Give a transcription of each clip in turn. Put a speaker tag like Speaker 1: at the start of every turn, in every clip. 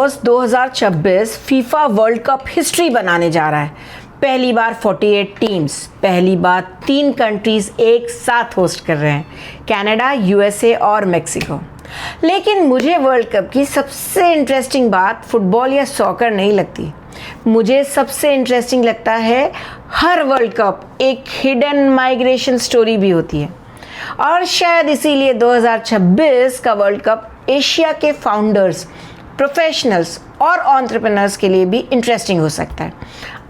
Speaker 1: दोस्त 2026 FIFA world cup history बनाने जा रहा है। पहली बार 48 टीम्स, पहली बार 3 कंट्रीज एक साथ होस्ट कर रहे हैं, कनाडा, यूएसए और मेक्सिको। लेकिन मुझे वर्ल्ड कप की सबसे इंटरेस्टिंग बात फुटबॉल या सॉकर नहीं लगती। मुझे सबसे इंटरेस्टिंग लगता है हर वर्ल्ड कप एक हिडन माइग्रेशन स्टोरी भी होती है। और शायद इसीलिए 2026 का वर्ल्ड कप एशिया के फाउंडर्स, प्रोफेशनल्स और एंटरप्रेन्योर्स के लिए भी इंटरेस्टिंग हो सकता है।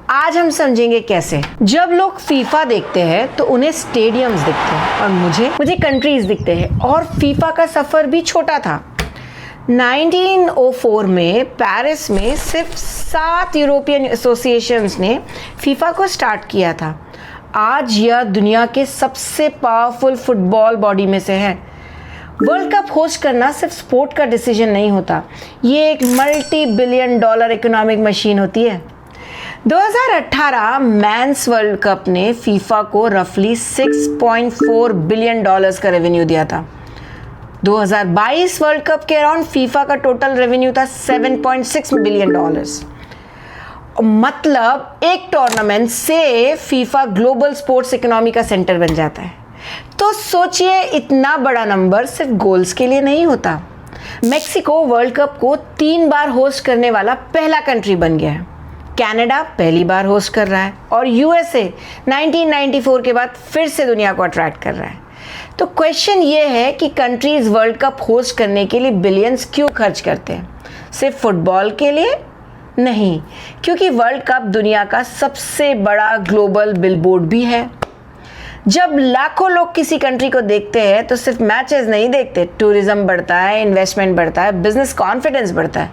Speaker 1: आज हम समझेंगे कैसे। जब लोग फीफा देखते हैं तो उन्हें स्टेडियम्स दिखते हैं और मुझे कंट्रीज दिखते हैं। और फीफा का सफ़र भी छोटा था। 1904 में पेरिस में सिर्फ 7 यूरोपियन एसोसिएशंस ने फीफा को स्टार्ट किया था। आज यह दुनिया के सबसे पावरफुल फुटबॉल बॉडी में से है। वर्ल्ड कप होस्ट करना सिर्फ स्पोर्ट का डिसीजन नहीं होता, ये एक multi billion dollar economic machine होती है। 2018 मेंस वर्ल्ड कप ने फीफा को रफली 6.4 बिलियन डॉलर्स का रेवेन्यू दिया था। 2022 वर्ल्ड कप के अराउंड फीफा का टोटल रेवेन्यू था 7.6 बिलियन डॉलर्स। मतलब एक टूर्नामेंट से फीफा ग्लोबल स्पोर्ट्स इकोनॉमी का सेंटर बन जाता है। तो सोचिए, इतना बड़ा नंबर सिर्फ गोल्स के लिए नहीं होता। मेक्सिको वर्ल्ड कप को 3 बार होस्ट करने वाला पहला कंट्री बन गया है। कनाडा पहली बार होस्ट कर रहा है और यूएसए 1994 के बाद फिर से दुनिया को अट्रैक्ट कर रहा है। तो क्वेश्चन ये है कि कंट्रीज वर्ल्ड कप होस्ट करने के लिए बिलियंस क्यों खर्च करते हैं? सिर्फ फुटबॉल के लिए नहीं, क्योंकि वर्ल्ड कप दुनिया का सबसे बड़ा ग्लोबल बिलबोर्ड भी है। जब लाखों लोग किसी कंट्री को देखते हैं तो सिर्फ मैचेस नहीं देखते, टूरिज्म बढ़ता है, इन्वेस्टमेंट बढ़ता है, बिजनेस कॉन्फिडेंस बढ़ता है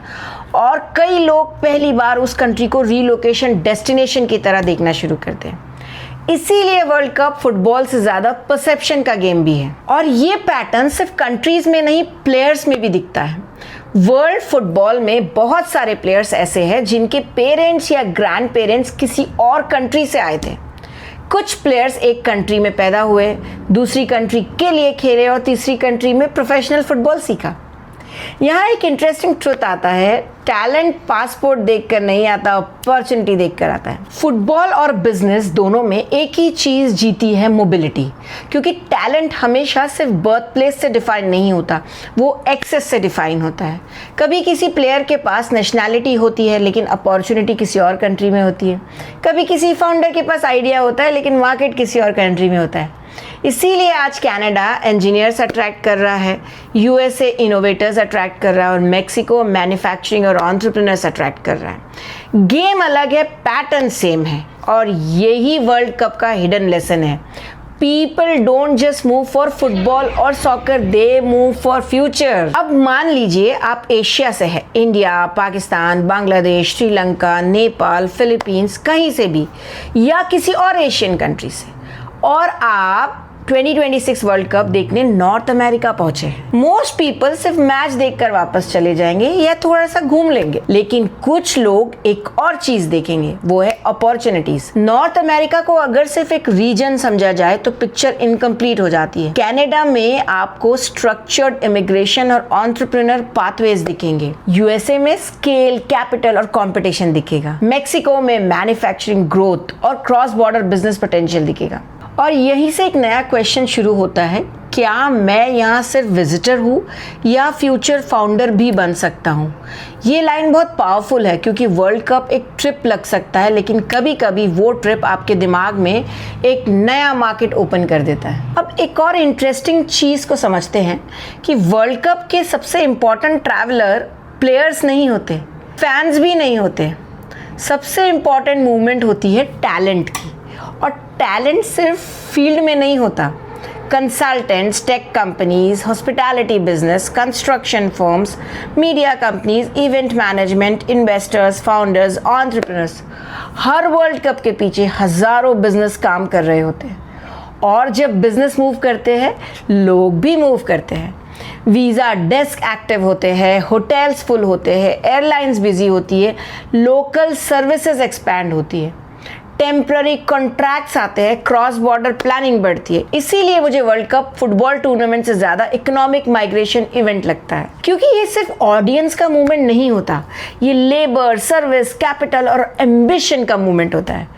Speaker 1: और कई लोग पहली बार उस कंट्री को रीलोकेशन डेस्टिनेशन की तरह देखना शुरू करते हैं। इसीलिए वर्ल्ड कप फुटबॉल से ज़्यादा परसेप्शन का गेम भी है। और ये पैटर्न सिर्फ कंट्रीज में नहीं, प्लेयर्स में भी दिखता है। वर्ल्ड फुटबॉल में बहुत सारे प्लेयर्स ऐसे हैं जिनके पेरेंट्स या ग्रैंड पेरेंट्स किसी और कंट्री से आए थे। कुछ प्लेयर्स एक कंट्री में पैदा हुए, दूसरी कंट्री के लिए खेले और तीसरी कंट्री में प्रोफेशनल फुटबॉल सीखा। यहाँ एक इंटरेस्टिंग ट्रुथ आता है, टैलेंट पासपोर्ट देखकर नहीं आता, अपॉर्चुनिटी देखकर आता है। फुटबॉल और बिजनेस दोनों में एक ही चीज़ जीती है, मोबिलिटी। क्योंकि टैलेंट हमेशा सिर्फ बर्थ प्लेस से डिफाइन नहीं होता, वो एक्सेस से डिफाइन होता है। कभी किसी प्लेयर के पास नेशनैलिटी होती है लेकिन अपॉर्चुनिटी किसी और कंट्री में होती है। कभी किसी फाउंडर के पास आइडिया होता है लेकिन मार्केट किसी और कंट्री में होता है। इसीलिए आज कनाडा इंजीनियर्स अट्रैक्ट कर रहा है, यूएसए इनोवेटर्स अट्रैक्ट कर रहा है और मेक्सिको मैन्युफैक्चरिंग और एंटरप्रेन्योर्स अट्रैक्ट कर रहा है। गेम अलग है, पैटर्न सेम है और यही वर्ल्ड कप का हिडन लेसन है। People don't just move for football और soccer, they move for future. अब मान लीजिए आप एशिया से है, इंडिया, पाकिस्तान, बांग्लादेश, श्रीलंका, नेपाल, फिलीपींस, कहीं से भी, या किसी और एशियन कंट्री से, और आप 2026 वर्ल्ड कप देखने नॉर्थ अमेरिका पहुंचे। मोस्ट पीपल सिर्फ मैच देखकर वापस चले जाएंगे या थोड़ा सा घूम लेंगे, लेकिन कुछ लोग एक और चीज देखेंगे, वो है अपॉर्चुनिटीज। नॉर्थ अमेरिका को अगर सिर्फ एक रीजन समझा जाए तो पिक्चर इनकम्प्लीट हो जाती है। कनाडा में आपको स्ट्रक्चर्ड इमिग्रेशन और एंटरप्रेन्योर पाथवेज दिखेंगे। यूएसए में स्केल, कैपिटल और कंपटीशन दिखेगा। मेक्सिको में मैन्युफैक्चरिंग ग्रोथ और क्रॉस बॉर्डर बिजनेस पोटेंशियल दिखेगा। और यहीं से एक नया क्वेश्चन शुरू होता है, क्या मैं यहाँ सिर्फ विजिटर हूँ या फ्यूचर फाउंडर भी बन सकता हूँ? ये लाइन बहुत पावरफुल है क्योंकि वर्ल्ड कप एक ट्रिप लग सकता है, लेकिन कभी कभी वो ट्रिप आपके दिमाग में एक नया मार्केट ओपन कर देता है। अब एक और इंटरेस्टिंग चीज़ को समझते हैं कि वर्ल्ड कप के सबसे इम्पॉर्टेंट ट्रैवलर प्लेयर्स नहीं होते, फैंस भी नहीं होते। सबसे इम्पॉर्टेंट मूवमेंट होती है टैलेंट की, और टैलेंट सिर्फ फील्ड में नहीं होता। Consultants, tech companies, hospitality business, construction firms, media companies, event management, investors, founders, entrepreneurs, हर वर्ल्ड कप के पीछे हजारों बिजनेस काम कर रहे होते हैं। और जब बिजनेस मूव करते हैं, लोग भी मूव करते हैं। वीज़ा डेस्क एक्टिव होते हैं, होटल्स फुल होते हैं, एयरलाइंस बिजी होती है, लोकल सर्विसेज एक्सपैंड होती है। टेम्पररी कॉन्ट्रैक्ट्स आते हैं, क्रॉस बॉर्डर प्लानिंग बढ़ती है। इसीलिए मुझे वर्ल्ड कप फुटबॉल टूर्नामेंट से ज़्यादा इकोनॉमिक माइग्रेशन इवेंट लगता है, क्योंकि ये सिर्फ ऑडियंस का मूवमेंट नहीं होता, ये लेबर, सर्विस, कैपिटल और एम्बिशन का मूवमेंट होता है।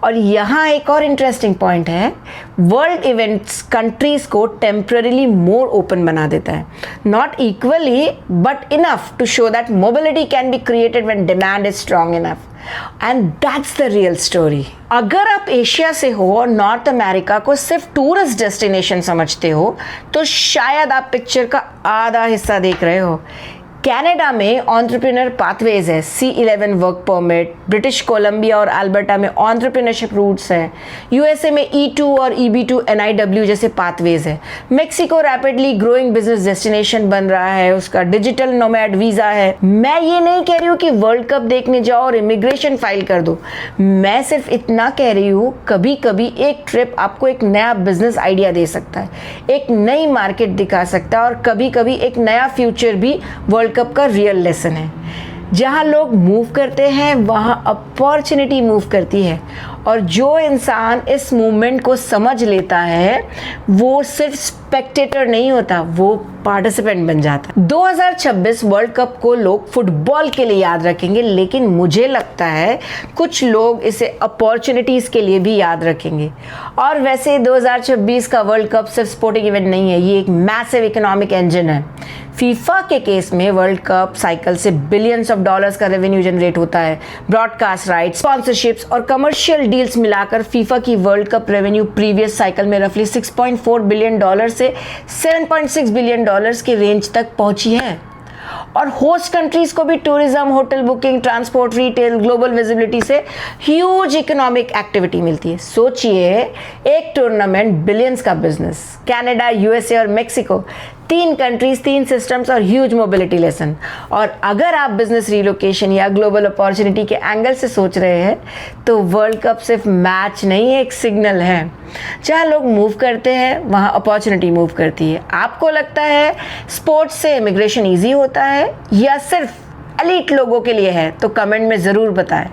Speaker 1: और यहाँ एक और इंटरेस्टिंग पॉइंट है, वर्ल्ड इवेंट्स कंट्रीज को टेम्पररीली मोर ओपन बना देता है, not equally but enough to show that mobility can be created when demand is strong enough, and that's the real story. अगर आप एशिया से हो और नॉर्थ अमेरिका को सिर्फ टूरिस्ट डेस्टिनेशन समझते हो तो शायद आप पिक्चर का आधा हिस्सा देख रहे हो। कनाडा में एंटरप्रेन्योर पाथवेज है, C11 work permit, British Columbia और अल्बर्टा में एंटरप्रेन्योरशिप रूट्स हैं, यूएसए में E2 और EB2 NIW जैसे पाथवेज है, Mexico rapidly growing business destination बन रहा है, उसका डिजिटल नोमैड वीज़ा है। मैं ये नहीं कह रही हूँ कि वर्ल्ड कप देखने जाओ और इमिग्रेशन फाइल कर दो, मैं सिर्फ इतना कह रही हूँ कभी कभी एक ट्रिप आपको एक नया बिजनेस आइडिया दे सकता है, एक नई मार्केट दिखा सकता है और कभी कभी एक नया फ्यूचर भी वर्ल्ड कप का रियल लेसन है। जहाँ लोग मूव करते हैं वहाँ अपॉर्चुनिटी मूव करती है, और जो इंसान इस मूवमेंट को समझ लेता है वो सिर्फ स्पेक्टेटर नहीं होता, वो पार्टिसिपेंट बन जाता है। 2026 वर्ल्ड कप को लोग फुटबॉल के लिए याद रखेंगे, लेकिन मुझे लगता है कुछ लोग इसे अपॉर्चुनिटीज़ के लिए भी याद रखेंगे। और वैसे 2026 का वर्ल्ड कप सिर्फ स्पोर्टिंग इवेंट नहीं है, ये एक मैसिव इकोनॉमिक इंजन है। फीफा के केस में वर्ल्ड कप साइकिल से बिलियंस ऑफ डॉलर्स का रेवेन्यू जनरेट होता है। ब्रॉडकास्ट राइट्स, स्पॉन्सरशिप्स और कमर्शियल डील्स मिलाकर फीफा की world cup revenue previous cycle में रफली $6.4 बिलियन से $7.6 बिलियन के रेंज तक पहुंची है। और होस्ट कंट्रीज को भी tourism, hotel booking, transport, retail, global visibility से ह्यूज इकोनॉमिक एक्टिविटी मिलती है। सोचिए, एक टूर्नामेंट बिलियंस का बिजनेस, कनाडा, यूएसए और मेक्सिको, 3 कंट्रीज, 3 सिस्टम्स और ह्यूज मोबिलिटी लेसन। और अगर आप बिजनेस रिलोकेशन या ग्लोबल अपॉर्चुनिटी के एंगल से सोच रहे हैं तो वर्ल्ड कप सिर्फ मैच नहीं, एक सिग्नल है। जहाँ लोग मूव करते हैं वहाँ अपॉर्चुनिटी मूव करती है। आपको लगता है स्पोर्ट्स से इमिग्रेशन ईजी होता है या सिर्फ एलीट लोगों के लिए है? तो कमेंट में ज़रूर बताएं।